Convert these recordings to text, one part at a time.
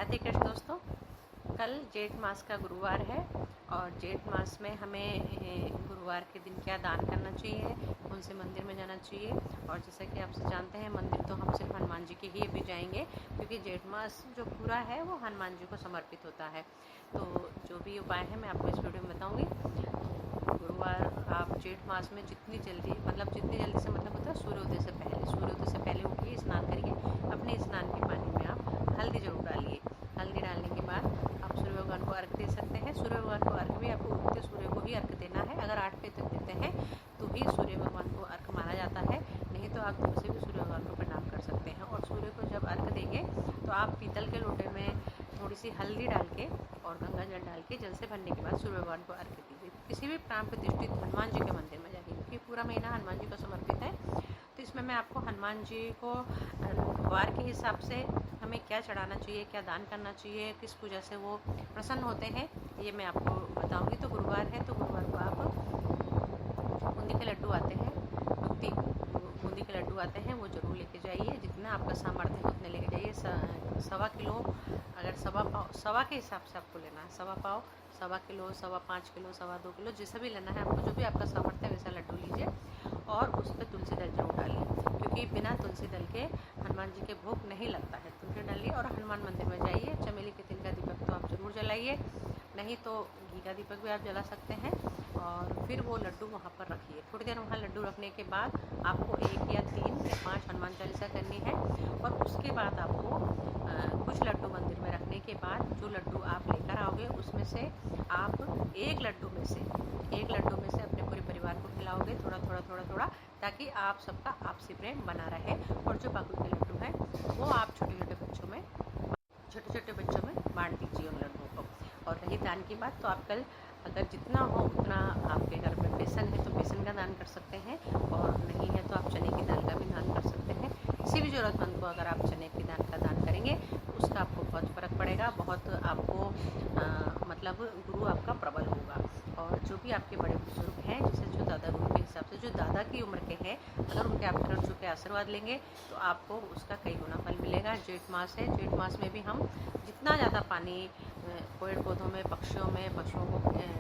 राधे कृष्ण दोस्तों। कल जेठ मास का गुरुवार है और जेठ मास में हमें गुरुवार के दिन क्या दान करना चाहिए, कौन से मंदिर में जाना चाहिए। और जैसा कि आप जानते हैं, मंदिर तो हम सिर्फ हनुमान जी के ही भी जाएंगे, क्योंकि जेठ मास जो पूरा है वो हनुमान जी को समर्पित होता है। तो जो भी उपाय है मैं आपको इस वीडियो में बताऊँगी। गुरुवार आप जेठ मास में जितनी जल्दी से मतलब होता है सूर्योदय से पहले उठिए, स्नान करिए। अपने स्नान के पानी में आप हल्दी जरूर डालिए। हल्दी डालने के बाद आप सूर्य भगवान को अर्घ दे सकते हैं। सूर्य भगवान को अर्घ भी आपको उगते सूर्य को ही अर्घ देना है। अगर 8 बजे तक देते हैं तो ही सूर्य भगवान को अर्घ माना जाता है, नहीं तो आप दूर से भी सूर्य भगवान को प्रणाम कर सकते हैं। और सूर्य को जब अर्घ देंगे तो आप पीतल के लोटे में थोड़ी सी हल्दी डाल के और गंगा जल डाल के जल से भरने के बाद सूर्य भगवान को अर्घ दीजिए। किसी भी प्राण प्रतिष्ठित हनुमान जी के मंदिर में जाइए, क्योंकि पूरा महीना हनुमान जी को समर्पित है। तो इसमें मैं आपको हनुमान जी को वार के हिसाब से हमें क्या चढ़ाना चाहिए, क्या दान करना चाहिए, किस पूजा से वो प्रसन्न होते हैं, ये मैं आपको बताऊंगी। तो गुरुवार है तो गुरुवार को आप बूंदी के लड्डू आते हैं, बूंदी के लड्डू आते हैं, वो जरूर लेके जाइए। जितना आपका सामर्थ्य है उतने लेके जाइए। 1.25 किलो, अगर 1.25 पाव, 1.25 के हिसाब से आपको लेना है। 1.25 पाव, 1.25 किलो, 1.25 किलो, 2.25 किलो, जैसा भी लेना है आपको, जो भी आपका सामर्थ्य है वैसा लड्डू लीजिए। और उस पर तुलसी दल जरूर डालिए, क्योंकि बिना तुलसी दल के हनुमान जी के भोग नहीं लगता है। तुलसी डालिए और हनुमान मंदिर में जाइए। चमेली के तेल का दीपक तो आप जरूर जलाइए, नहीं तो घी का दीपक भी आप जला सकते हैं। और फिर वो लड्डू वहाँ पर रखिए। थोड़ी देर वहाँ लड्डू रखने के बाद आपको 1 या 3 या 5 हनुमान चालीसा करनी है। और उसके बाद आपको कुछ लड्डू मंदिर में रखने के बाद जो लड्डू आप लेकर आओगे उसमें से आप एक लड्डू में से अपने पूरे परिवार को खिलाओगे, थोड़ा, ताकि आप सबका आपसी प्रेम बना रहे। और जो बाकी के लड्डू हैं वो आप छोटे छोटे बच्चों में बांट दीजिए उन लड्डुओं को। और रही दान की बात, तो आप कल अगर जितना हो उतना, आपके घर में बेसन है तो बेसन का दान कर सकते हैं, और नहीं है तो आप चने की दाल का भी दान कर सकते हैं। किसी भी ज़रूरतमंद को अगर आप चने की दाल का दान करेंगे तो उसका आपको बहुत फ़र्क पड़ेगा, बहुत आपको मतलब गुरु आपका प्रबल होगा। और जो भी आपके बड़े बुजुर्ग हैं, जैसे जो दादा गुरु के हिसाब से जो दादा की उम्र के हैं, अगर उनके आप तरफ झुक के आशीर्वाद लेंगे तो आपको उसका कई गुना फल मिलेगा। जेठ मास है, जेठ मास में भी हम जितना ज़्यादा पानी पेड़ पौधों में, पक्षियों में, पशुओं को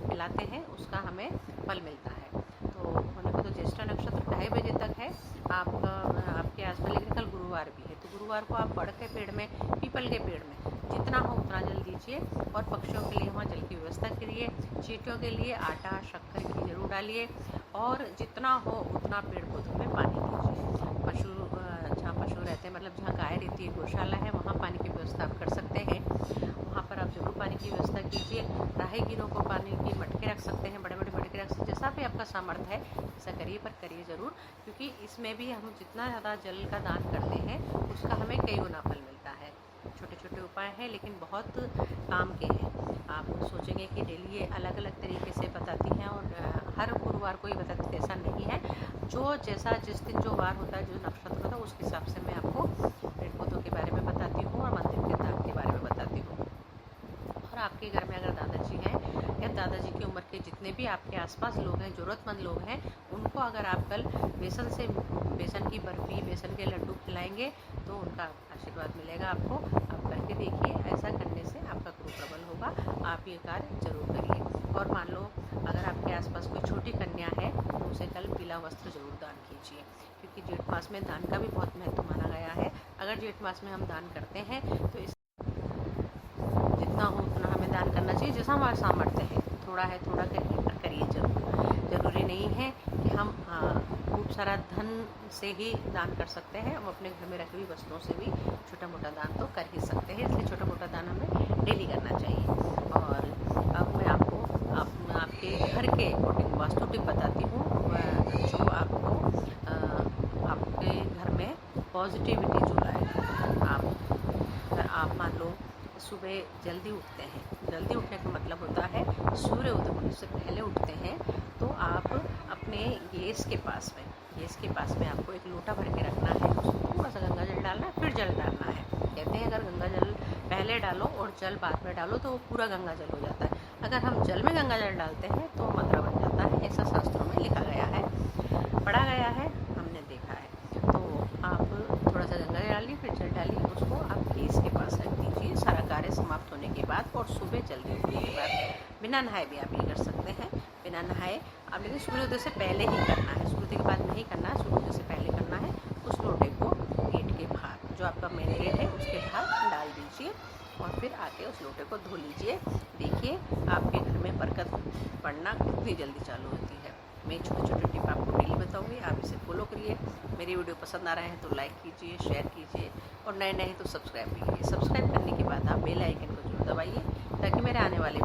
पिलाते हैं, उसका हमें फल मिलता है। तो होने को तो ज्येष्ठा नक्षत्र 2:30 बजे तक है आपके आसपास, लेकिन कल गुरुवार भी है। तो गुरुवार को आप बड़ के पेड़ में, पीपल के पेड़ में जितना हो उतना जल दीजिए। और पक्षियों के लिए वहाँ जल की व्यवस्था करिए। चींटियों के लिए आटा, शक्कर की जरूर डालिए। और जितना हो उतना पेड़ पौधों में पानी दीजिए। जहाँ पशु रहते हैं, मतलब जहाँ गाय रहती है, गौशाला है, वहाँ पानी की व्यवस्था आप कर सकते हैं। वहाँ पर आप जरूर पानी की व्यवस्था कीजिए। राहगीरों को पानी की मटके रख सकते हैं, बड़े बड़े मटके रख सकते हैं। जैसा भी आपका सामर्थ्य है ऐसा करिए, पर करिए ज़रूर, क्योंकि इसमें भी हम जितना ज़्यादा जल का दान करते हैं उसका हमें कई गुना फल मिलता है। छोटे छोटे उपाय हैं लेकिन बहुत काम के हैं। आप सोचेंगे कि डेली ये अलग अलग तरीके से बताती हैं, और हर गुरुवार को ही बताती, ऐसा नहीं है। जो जैसा जिस दिन जो वार होता है, जो नक्षत्र होता है, उसके हिसाब से मैं आपको पेड़ पौधों के बारे में बताती हूँ और मंदिर के दान के बारे में बताती हूँ। और आपके घर में अगर दादाजी हैं या दादाजी की उम्र के जितने भी आपके आसपास लोग हैं, ज़रूरतमंद लोग हैं, उनको अगर आप कल बेसन की बर्फ़ी, बेसन के लड्डू खिलाएंगे तो उनका आशीर्वाद मिलेगा आपको। आप करके देखिए, ऐसा करने से आपका गुरु प्रबल होगा। आप ये कार्य जरूर करिए। और मान लो अगर आपके आसपास कोई छोटी कन्या है तो उसे कल पीला वस्त्र जरूर दान कीजिए, क्योंकि जेठ मास में दान का भी बहुत महत्व माना गया है। अगर जेठ मास में हम दान करते हैं तो इस जितना हो उतना हमें दान करना चाहिए, जैसा हमारा सामर्थ्य है। थोड़ा है, थोड़ा करिए, पर करिए जरूर। ज़रूरी नहीं है कि हम खूब सारा धन से ही दान कर सकते हैं। हम अपने घर में रखी हुई वस्तुओं से भी छोटा मोटा दान तो कर ही सकते हैं, इसलिए छोटा मोटा दान हमें डेली करना चाहिए। और अब मैं आपको आपके घर के अकॉर्डिंग वास्तु टिप बताती हूँ, जो आपको आपके घर में पॉजिटिविटी जो लाएगा। आप मान लो सुबह जल्दी उठते हैं, जल्दी उठने का मतलब होता है सूर्य उदय होने से पहले उठते हैं, तो आप अपने गैस के पास में आपको एक लोटा भर के रखना है। उसमें थोड़ा सा गंगा जल डालना है, फिर जल डालना है। कहते हैं अगर गंगा जल पहले डालो और जल बाद में डालो तो वो पूरा गंगा जल हो जाता है। अगर हम जल में गंगा जल डालते हैं तो मंत्र बन जाता है, ऐसा शास्त्रों में लिखा गया है, पढ़ा गया है, हमने देखा है। तो आप थोड़ा सा गंगा जल डालिए, फिर जल डालिए, उसको आप गैस के पास रख दीजिए। सारा कार्य सुबह जल्दी उठने के बाद बिना नहाए भी आप ये कर सकते हैं। बिना नहाए आप, लेकिन सूर्योदय से पहले ही करना है, सूर्योदय के बाद नहीं करना है, सूर्योदय से पहले करना है। उस लोटे को गेट के बाहर, जो आपका मेन गेट है उसके बाहर डाल दीजिए और फिर आके उस लोटे को धो लीजिए। देखिए आपके घर में बरकत पड़ना कितनी जल्दी चालू होती है। मैं छोटे छोटे टिप आपको डेली बताऊंगी, आप इसे फॉलो करिए। मेरी वीडियो पसंद आ रहा है तो लाइक कीजिए, शेयर कीजिए और नए नए तो सब्सक्राइब कीजिए। सब्सक्राइब करने के बाद आप बेल आइकन को जरूर दबाइए ताकि मेरे आने वाले